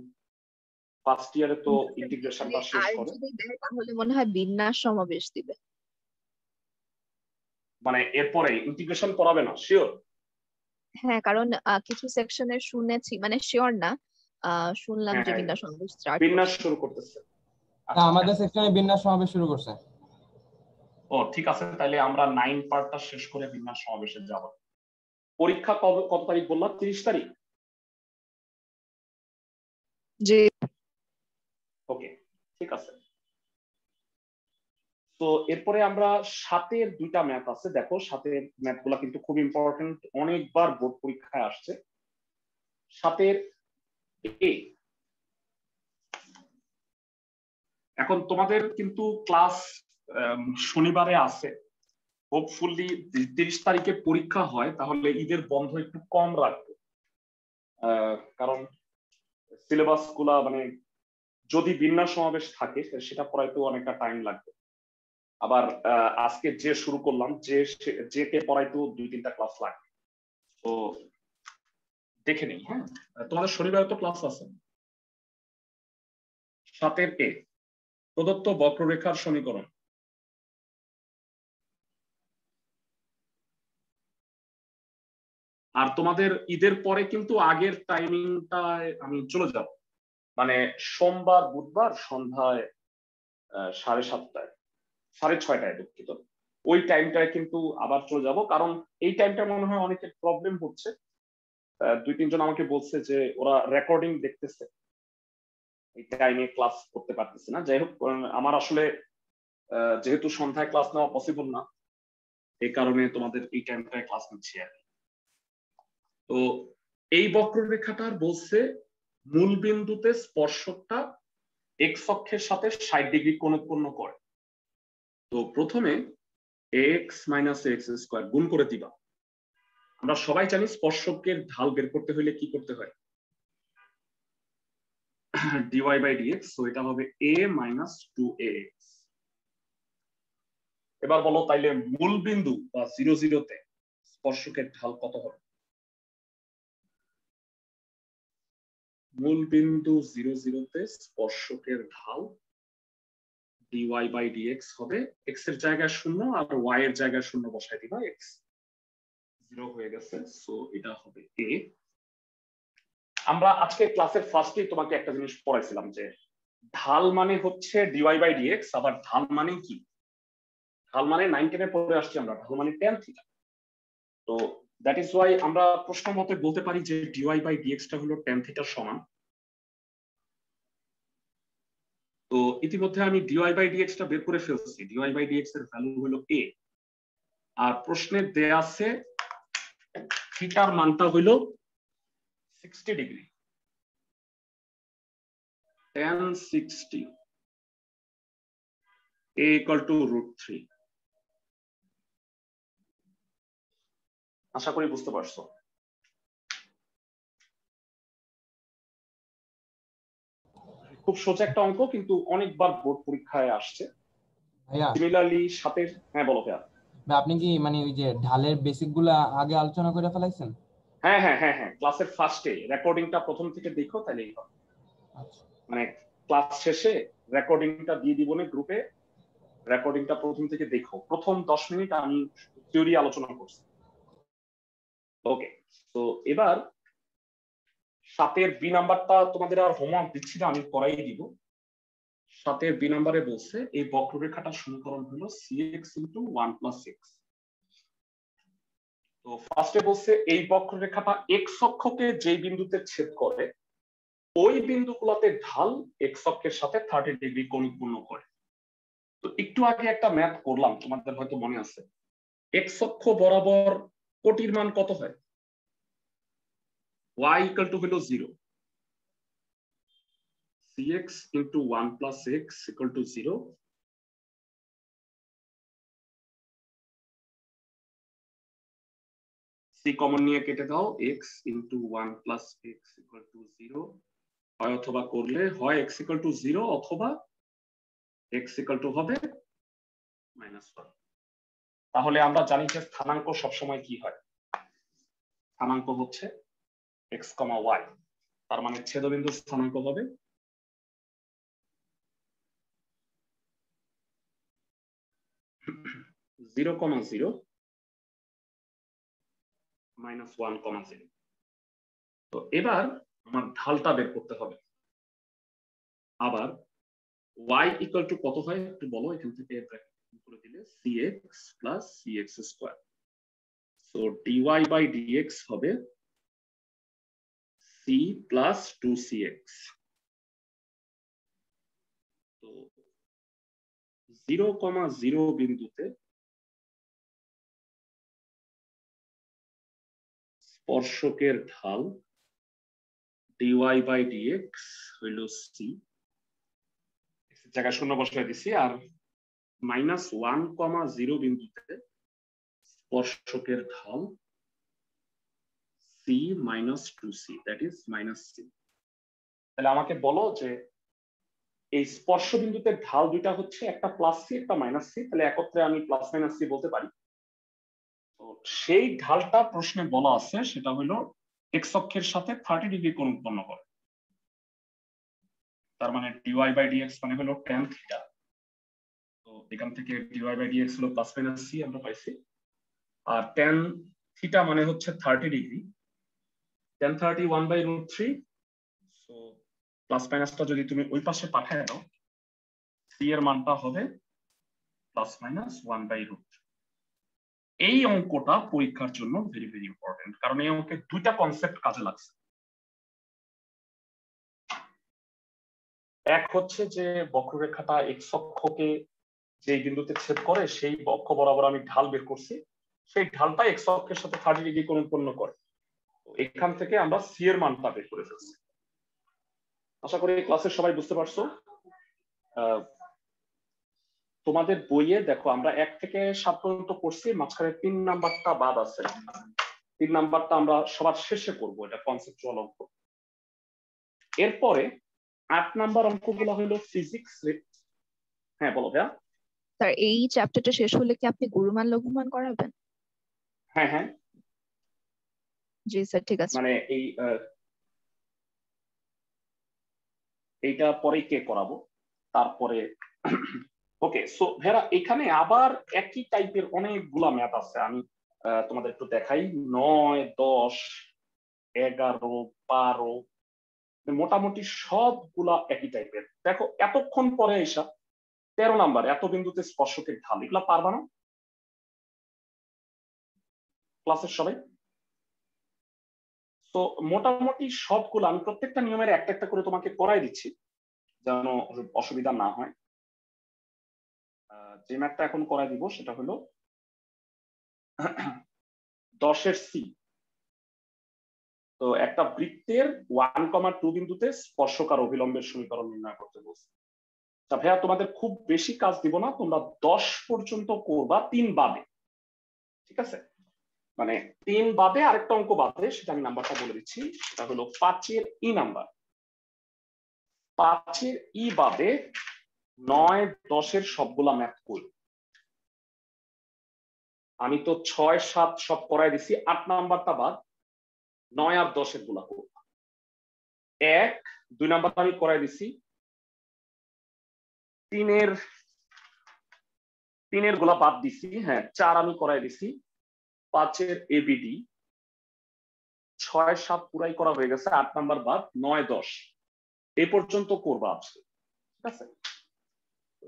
ফার্স্ট ইয়ারে তো ইন্টিগ্রেশনটা শেষ আর করে। যদি দেয় তাহলে মনে হয় বিন্যাস সমাবেশ দিবে। মানে এরপরে ইন্টিগ্রেশন করাবে না শিওর? হ্যাঁ, কারণ কিছু সেকশনে শুনেছি, মানে শিওর না, শুনলাম যে হ্যাঁ, বিন্যাস সমাবেশ স্টার্ট বিন্যাস করছে। শুরু করতেছে। না, আমাদের সেকশনে বিন্যাস সমাবেশ শুরু করছে। ও ঠিক আছে, তাহলে আমরা 9 পার্টটা শেষ করে বিন্যাস সমাবেশে যাব। পরীক্ষা কবে, কত তারিখ বললাম? 30 তারিখ। জি। ওকে, ঠিক আছে। তো এরপরে আমরা 7-এর 2টা ম্যাথ আছে। দেখো 7-এর ম্যাথগুলো কিন্তু খুব ইম্পর্টেন্ট, অনেকবার বোর্ড পরীক্ষায় আসছে। 7-এর এ, এখন তোমাদের কিন্তু ক্লাস শনিবারে আছে। হোপফুলি 30 তারিখে পরীক্ষা হয়, তাহলে ঈদের বন্ধ একটু কম রাখবো। কারণ সিলেবাস গুলা মানে যদি বিন্যাস সমাবেশ থাকে সেটা পড়াইতেও অনেকটা টাইম লাগবে। আবার আজকে যে শুরু করলাম, যে কে পড়াইতেও 2-3টা ক্লাস লাগবে। তো দেখে নেই। হ্যাঁ, তোমাদের শনিবারে তো ক্লাস আছে। 7-এর এ, প্রদত্ত বক্ররেখার সমীকরণ। আর তোমাদের ঈদের পরে কিন্তু আগের টাইমিংটায় আমি চলে যাব, মানে সোমবার বুধবার সন্ধ্যায় 7:30টায়, 6:30টায় দুঃখিত, ওই টাইমটায় কিন্তু আবার চলে যাব। কারণ এই টাইমটা মনে হয় অনেকের প্রবলেম হচ্ছে। 2-3 জন আমাকে বলছে যে ওরা রেকর্ডিং দেখতেছে, এই টাইমে ক্লাস করতে পারতেছে না। যাই হোক, আমার আসলে যেহেতু সন্ধ্যায় ক্লাস নেওয়া পসিবল না, এই কারণে তোমাদের এই টাইমটায় ক্লাস নিচ্ছি আর কি। তো এই বক্ররেখাটার বলছে মূল বিন্দুতে স্পর্শকটা এক্স অক্ষের সাথে 60 ডিগ্রি কোণ উৎপন্ন করে। তো প্রথমে এক্স মাইনাস এক্স স্কোয়ার গুণ করে দিবা। আমরা সবাই জানি স্পর্শকের ঢাল বের করতে হলে কি করতে হয়, dy/dx। তো এটা হবে a মাইনাস 2ax। এবার বলো তাইলে মূল বিন্দু বা 0 0 তে স্পর্শকের ঢাল কত হবে? মূল বিন্দু 0 0 তে স্পর্শকের ঢাল dy/dx হবে, x এর জায়গায় 0 আর y এর জায়গায় 0 বসাই দিবা, x 0 হয়ে গেছে। সো এটা হবে a। আমরা আজকে ক্লাসের ফার্স্টেই তোমাকে একটা জিনিস পড়াইছিলাম যে ঢাল মানে হচ্ছে dy/dx। আবার ঢাল মানে কি? ঢাল মানে 9-10 এ পড়ে আসছি আমরা, ঢাল মানে tan থিটা। তো দ্যাট ইজ ওয়াই আমরা প্রশ্ন মতে বলতে পারি যে dy/dx টা হলো tan থিটার সমান। তো ইতিমধ্যে আমি dy/dx টা বের করে ফেলছি। dy/dx এর ভ্যালু হলো a, আর প্রশ্নে দেয়া আছে থিটার মানটা হইল 60 degree, tan 60 a equal to √3। আশা করি বুঝতে পারছো। খুব সোজা একটা অঙ্ক, কিন্তু অনেকবার বোর্ড পরীক্ষায় আসছে। ভাইয়া, সিমিলারলি সাথে, হ্যাঁ বলো ভাইয়া। আপনি কি মানে ওই যে ঢালের বেসিক গুলা আগে আলোচনা করে ফেলাইছেন? হ্যাঁ হ্যাঁ হ্যাঁ হ্যাঁ, ক্লাসের ফার্স্টে রেকর্ডিংটা প্রথম থেকে দেখো, তাহলেই হবে। আচ্ছা। মানে ক্লাস শেষে রেকর্ডিংটা দিয়ে দিব না গ্রুপে, রেকর্ডিংটা প্রথম থেকে দেখো। প্রথম 10 মিনিট আমি থিওরি আলোচনা করছি। ওকে, তো এবার 7-এর বি নাম্বারটা তোমাদের আর হোমওয়ার্ক দিচ্ছি না, আমি করাই দিব। 7-এর বি নাম্বারে বলছে এই বক্ররেখাটার সমীকরণ হলো cx * 1 + x। তো ফার্স্টে বলছে এই বক্ররেখাটা এক্স অক্ষকে যেই বিন্দুতে ছেদ করে ওই বিন্দুগুলোতে ঢাল এক্স অক্ষের সাথে 30 ডিগ্রি কোণ উৎপন্ন করে। তো একটু আগে একটা ম্যাথ করলাম, তোমাদের হয়তো মনে আছে, এক্স অক্ষ বরাবর কোটির মান কত হয়? y = হলো 0, cx * 1 + x = 0, c কমন নিয়ে কেটে দাও, x * 1 + x = 0, হয় অথবা করলে হয় x = 0 অথবা x = হবে -1। তাহলে আমরা জানি যে স্থানাঙ্ক সবসময় কি হয়? স্থানাঙ্ক হচ্ছে x, y, তার মানে ছেদবিন্দুর স্থানাঙ্ক হবে 0, 0 -1, 0। তো এবার আমার ঢালটা বের করতে হবে। আবার y = কত হয় একটু বলো, এখান থেকে ব্র্যাকেট করে দিলে cx + cx²। সো dy/dx হবে c + 2cx। তো 0, 0 বিন্দুতে স্পর্শকের ঢাল dy/dx হইল c, জায়গায় শূন্য বসিয়ে দিছি, আর -1, 0 বিন্দুতে স্পর্শকের ঢাল c - 2c, that is -c। তাহলে আমাকে বলো যে এই স্পর্শ বিন্দুতে ঢাল দুইটা হচ্ছে, একটা +c একটা -c, তাহলে একত্রে আমি +-c বলতে পারি। তো সেই ঢালটা প্রশ্নে বলা আছে, সেটা হলো এক্স অক্ষের সাথে 30 ডিগ্রি কোণ উৎপন্ন করে। তার মানে dy/dx মানে হলো tan θ। তো এখান থেকে dy/dx হলো +-c আমরা পাইছি, আর tan θ মানে হচ্ছে 30 ডিগ্রি, tan 30 1/√3। সো প্লাস-মাইনাসটা যদি তুমি ওই পাশে পাঠায় দাও, c এর মানটা হবে +-1/√3। এই অঙ্কটা পরীক্ষার জন্য ভেরি ভেরি ইম্পর্টেন্ট, কারণ এই অঙ্কে দুইটা কনসেপ্ট কাজে লাগছে। এক হচ্ছে যে বক্ররেখাটা এক্স অক্ষকে যে বিন্দুতে ছেদ করে সেই অক্ষ বরাবর আমি ঢাল বের করছি, সেই ঢালটা এক্স অক্ষের সাথে 30 ডিগ্রি কোণ উৎপন্ন করে। এখান থেকে আমরা সি এর মানটা বের করে ফেলছি। আশা করি ক্লাসের সবাই বুঝতে পারছো। তোমাদের বইয়ে দেখো আমরা 1 থেকে 7 পর্যন্ত পড়ছি, মাঝখানে 3 নাম্বারটা বাদ আছে। 3 নাম্বারটা আমরা সবার শেষে করব, এটা কনসেপচুয়াল অঙ্ক। এরপরে 8 নাম্বার অঙ্কগুলো হলো ফিজিক্স। হ্যাঁ বলো ভাইয়া। স্যার এই চ্যাপ্টারটা শেষ হলে কি আপনি গুরুমান লঘুমান করাবেন? হ্যাঁ হ্যাঁ জি স্যার, ঠিক আছে। মানে এইটা পরে কে করাবো, তারপরে ওকে। সো ভেরা এখানে আবার একই টাইপের অনেকগুলা ম্যাথ আছে, আমি তোমাদের একটু দেখাই। 9, 10, 11, 12 মোটামুটি সবগুলা একই টাইপের। দেখো এতক্ষণ পরে এসা 13 নাম্বার, এত বিন্দুতে স্পর্শকের ঢাল, এগুলা পারবা না ক্লাসের সবাই? তো মোটামুটি সবগুলো আমি প্রত্যেকটা নিয়মের একটা একটা করে তোমাকে করাই দিচ্ছি যেন অসুবিধা না হয়। যে ম্যাথটা এখন করাই দিব সেটা হলো 10-এর সি। তো একটা বৃত্তের 1, 2 বিন্দুতে স্পর্শক আর অভিলম্বের সমীকরণ নির্ণয় করতে বলছে। তা ভাইয়া তোমাদের খুব বেশি কাজ দিব না, তোমরা 10 পর্যন্ত করবা 3 বাদে, ঠিক আছে? মানে 3 বাদে আরেকটা অঙ্ক বাদে, সেটা আমি নাম্বারটা বলে দিচ্ছি, সেটা হলো 5-এর ই নাম্বার। 5-এর ই বাদে 9, 10-এর সবগুলা ম্যাথ করি। আমি তো 6, 7 সব করাই দিছি, 8 নাম্বারটা বাদ, 9 আর 10-এর গুলা করব। 1, 2 নাম্বারটা আমি করাই দিছি, 3-এর গুলা বাদ দিছি, হ্যাঁ 4 আমি করাই দিছি, 5-এর এবিডি, 6 7 পুরাই করা হয়ে গেছে, 8 নাম্বার বাদ, 9 10 এই পর্যন্ত করবা আজকে, ঠিক আছে?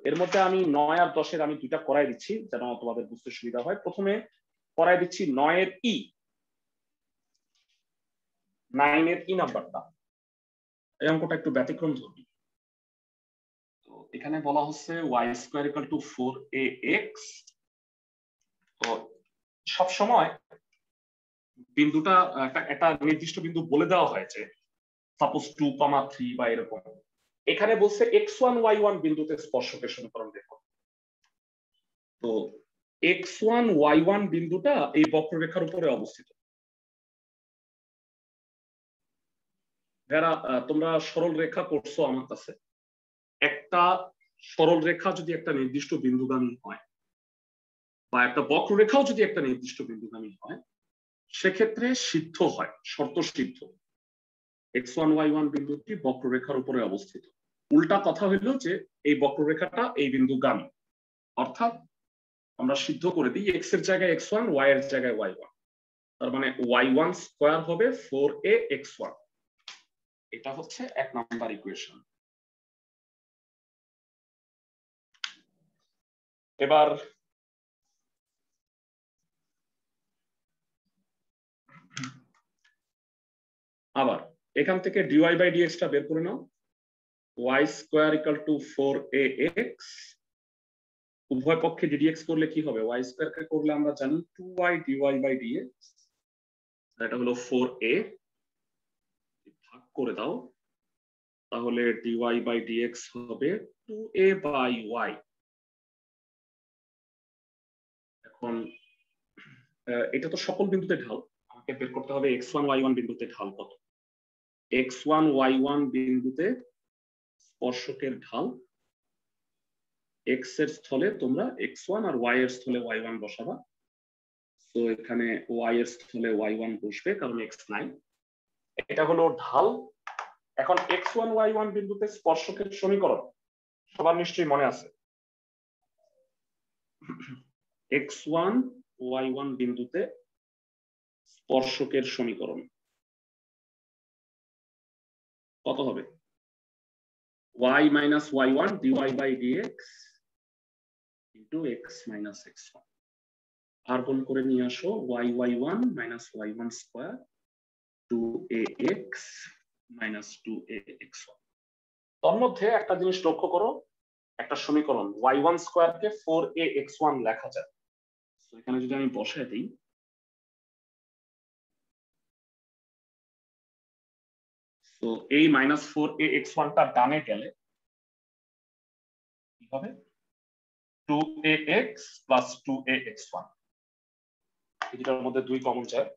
এর মধ্যে আমি 9 আর 10 এর আমি দুইটা করাই দিচ্ছি যেন তোমাদের বুঝতে সুবিধা হয়। প্রথমে করাই দিচ্ছি 9 এর ই, 9 এর ই নাম্বারটা। এই অঙ্কটা একটু ব্যতিক্রম ধর্মী। তো এখানে বলা হচ্ছে y square equal to 4ax। তো সব সময় বিন্দুটা একটা নির্দিষ্ট বিন্দু বলে দেওয়া হয়েছে, সাপোজ 2,3 বা এরকম। এখানে বলছে x1 y1 বিন্দুতে স্পর্শকের সমীকরণ দেখো। তো x1 y1 বিন্দুটা এই বক্ররেখার উপরে অবস্থিত। যারা তোমরা সরল রেখা করছো আমার কাছে, একটা সরল রেখা যদি একটা নির্দিষ্ট বিন্দুগামী হয় বা একটা বক্ররেখাও যদি একটা নির্দিষ্ট বিন্দুগামী হয়, সেক্ষেত্রে সিদ্ধ হয়, শর্ত সিদ্ধ, x1 y1 বিন্দুটি বক্ররেখার উপরে অবস্থিত। উল্টা কথা হইলো যে এই বক্ররেখাটা এই বিন্দুগামী, অর্থাৎ আমরা সিদ্ধ করে দিই x এর জায়গায় x1, y এর জায়গায় y1। তার মানে y1 স্কয়ার হবে 4ax1। এটা হচ্ছে 1 নাম্বার ইকুয়েশন। এবার আবার এখান থেকে dy বাই dx টা বের করে নাও। y square equal to 4ax, উভয় পক্ষে ddx করলে কি হবে? y স্কয়ার কে করলে আমরা জানি 2y dy বাই dx, এটা হলো 4a, ভাগ করে দাও, তাহলে dy বাই dx হবে 2a বাই y। এখন এটা তো সকল বিন্দুতে ঢাল, আমাকে বের করতে হবে x1 y1 বিন্দুতে ঢাল কত। x1 y1 বিন্দুতে স্পর্শকের ঢাল, x এর স্থলে তোমরা x1 আর y এর স্থলে y1 বসাবা। তো এখানে y এর স্থলে y1 বসবে কারণ x নাই। এটা হলো ঢাল। এখন x1 y1 বিন্দুতে স্পর্শকের সমীকরণ সবার নিশ্চয়ই মনে আছে। x1 y1 বিন্দুতে স্পর্শকের সমীকরণ কত হবে? y minus y1 dy by dx into x minus x1। আর গুণ করে নিয়ে আসো y y1 minus y1 square 2ax minus 2ax1। তার মধ্যে একটা জিনিস লক্ষ্য করো, একটা সমীকরণ y1 স্কয়ার কে 4ax1 লেখা যায়। তো এখানে যদি আমি বসায় দিই, তো এই মাইনাস 4ax1 টা ডানে গেলে কি হবে? 2ax plus 2ax1। এটার মধ্যে 2 কমন যায়,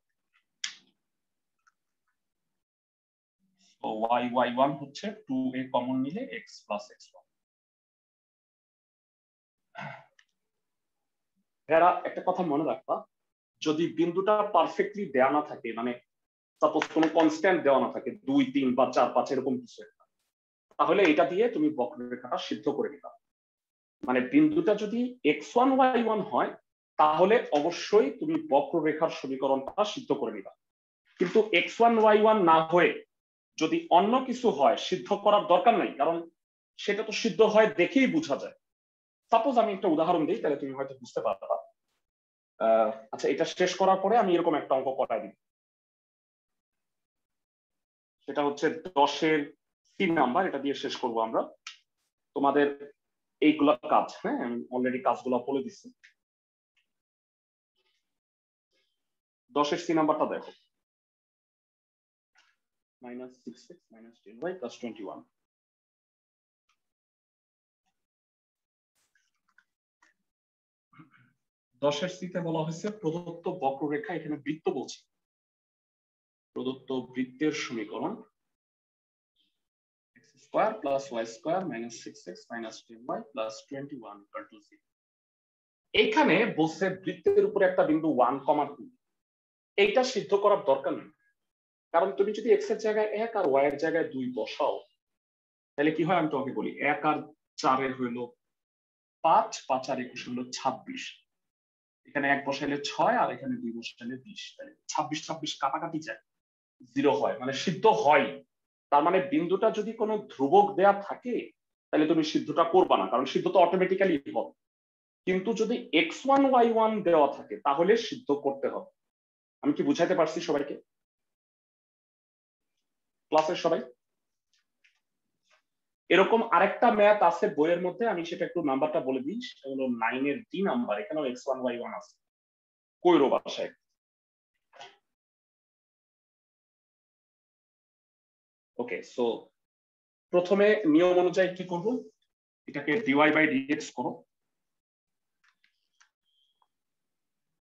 তো y y1 হচ্ছে 2a কমন নিলে x প্লাস x1। এরা একটা কথা মনে রাখবা, যদি বিন্দুটা পারফেক্টলি দেয়া না থাকে, মানে সাপোজ কোনো কনস্ট্যান্ট দেওয়া না থাকে 2 3 বা 4 5 এরকম কিছু একটা, তাহলে এটা দিয়ে তুমি বক্ররেখাটা সিদ্ধ করে নিবা। মানে বিন্দুটা যদি x1 y1 হয় তাহলে অবশ্যই তুমি বক্ররেখার সমীকরণটা সিদ্ধ করে নিবা। কিন্তু x1 y1 না হয়ে যদি অন্য কিছু হয়, সিদ্ধ করার দরকার নাই, কারণ সেটা তো সিদ্ধ হয় দেখেই বোঝা যায়। সাপোজ আমি একটা উদাহরণ দিই, তাহলে তুমি হয়তো বুঝতে পারবা। আচ্ছা, এটা শেষ করার পরে আমি এরকম একটা অঙ্ক করাই দিই। সেটা হচ্ছে 10 এর 3 নাম্বার, এটা দিয়ে শেষ করব আমরা। তোমাদের এইগুলা কাজ, হ্যাঁ আমি অলরেডি কাজগুলো বলে দিচ্ছি। 10 এর 3 নাম্বারটা দেখো, -6x - 10y + 21। দশের সিতে বলা হয়েছে প্রদত্ত বক্ররেখা, এখানে বৃত্ত বলছি, প্রদত্ত বৃত্তের সমীকরণ x square plus y square minus 6x minus 10y plus 21 equal to 0। এইখানে বলছে বৃত্তের উপরে একটা বিন্দু 1,2। এইটা সিদ্ধ করার দরকার নেই, কারণ তুমি যদি x এর জায়গায় 1 আর y এর জায়গায় 2 বসাও, তাহলে কি হয় আমি তোমাকে বলি। 1 আর 4 এর হইল 5, 5 আর 21 হলো 26। এখানে 1 বসাইলে 6 আর এখানে 2 বসাইলে 20, তাহলে 26 26 কাটাকাটি যায়। 0 হয়, মানে সিদ্ধ হয়। তার মানে বিন্দুটা যদি কোনো ধ্রুবক দেয়া থাকে তাহলে তুমি সিদ্ধটা করবা না, কারণ সিদ্ধ তো অটোমেটিক্যালি হবে। কিন্তু যদি x1 y1 দেওয়া থাকে তাহলে সিদ্ধ করতে হবে। আমি কি বুঝাইতে পারছি সবাইকে, ক্লাসের সবাই? এরকম আরেকটা ম্যাথ আছে বইয়ের মধ্যে, আমি সেটা একটু নাম্বারটা বলে দিই। সেটা হলো 9 এর D নাম্বার, এখানেও x1 y1 আছে, কইরো বাসায়। ওকে, সো প্রথমে নিয়ম অনুযায়ী কি করব, এটাকে dy বাই dx করো।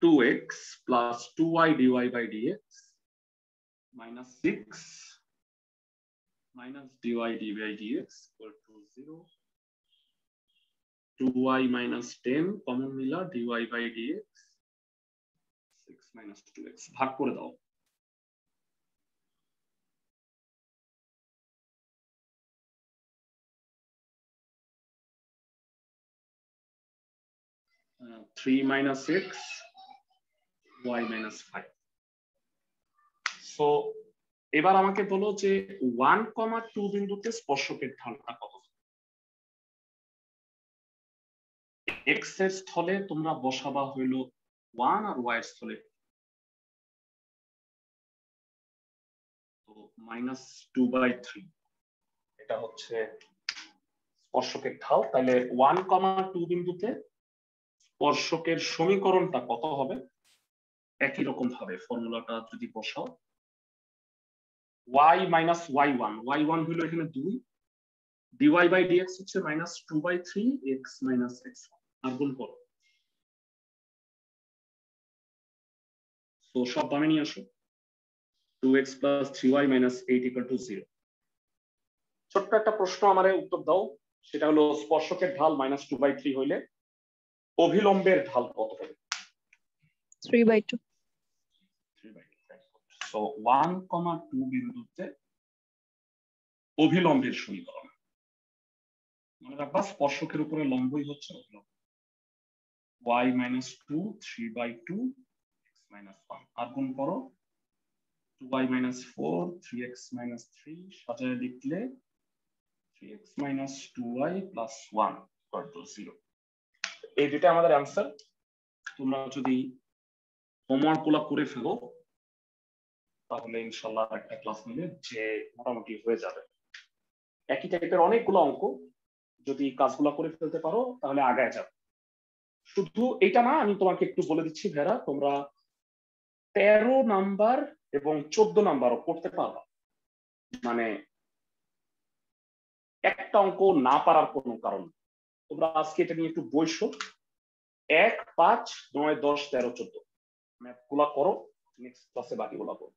2x plus 2y dy by dx minus 6 minus dy by dx equal to 0. 2y minus 10 common নিলা, dy by dx 6 minus 2x ভাগ করে দাও। 3 minus 6 y minus 5. সো এবার আমাকে বলো যে 1,2 বিন্দুতে স্পর্শকের ঢালটা কত? x এর স্থলে তোমরা বসাবা হইলো 1 আর y এর স্থলে তো -2/3। এটা হচ্ছে স্পর্শকের ঢাল। তাহলে 1,2 বিন্দুতে স্পর্শকের সমীকরণটা কত হবে? একই রকম ভাবে ফর্মুলাটা যদি বসাও, y minus y1, y1 হলো এখানে 2, dy by dx হচ্ছে -2/3 x minus x1 আর গুণ করো। তো সব দামে নিয়ে আসো। 2x plus 3y minus 8 equal to 0. ছোট্ট একটা প্রশ্ন আমারে উত্তর দাও, সেটা হলো স্পর্শকের ঢাল -2/3 হইলে অভিলম্বের ঢাল কত হবে? 3/2. So 1,2 বিন্দুতে অভিলম্বের সমীকরণ মনে রাখবা, স্পর্শকের উপরে লম্বই হচ্ছে অভিলম্ব। y minus 2 3/2 x minus 1 আর গুণ করো। 2y minus 4 3x minus 3 সাজায় লিখলে 3x minus 2y plus 1 equal to 0. এই দুটো আমাদের অ্যান্সার। তোমরা যদি হোমওয়ার্ক গুলো করে ফেলো তাহলে ইনশাআল্লাহ একটা ক্লাস নিলে যে মোটামুটি হয়ে যাবে। একই টাইপের অনেকগুলো অঙ্ক, যদি কাজগুলো করে ফেলতে পারো তাহলে আগায় যাবে। শুধু এটা না, আমি তোমাকে একটু বলে দিচ্ছি ভেরা, তোমরা 13 নাম্বার এবং 14 নাম্বারও করতে পারবা। মানে একটা অঙ্ক না পারার কোনো কারণ। তোমরা আজকে এটা নিয়ে একটু বইসো, 1, 5, 9, 10, 13, 14 ম্যাথগুলা করো, নেক্সট ক্লাসে বাকিগুলা করো।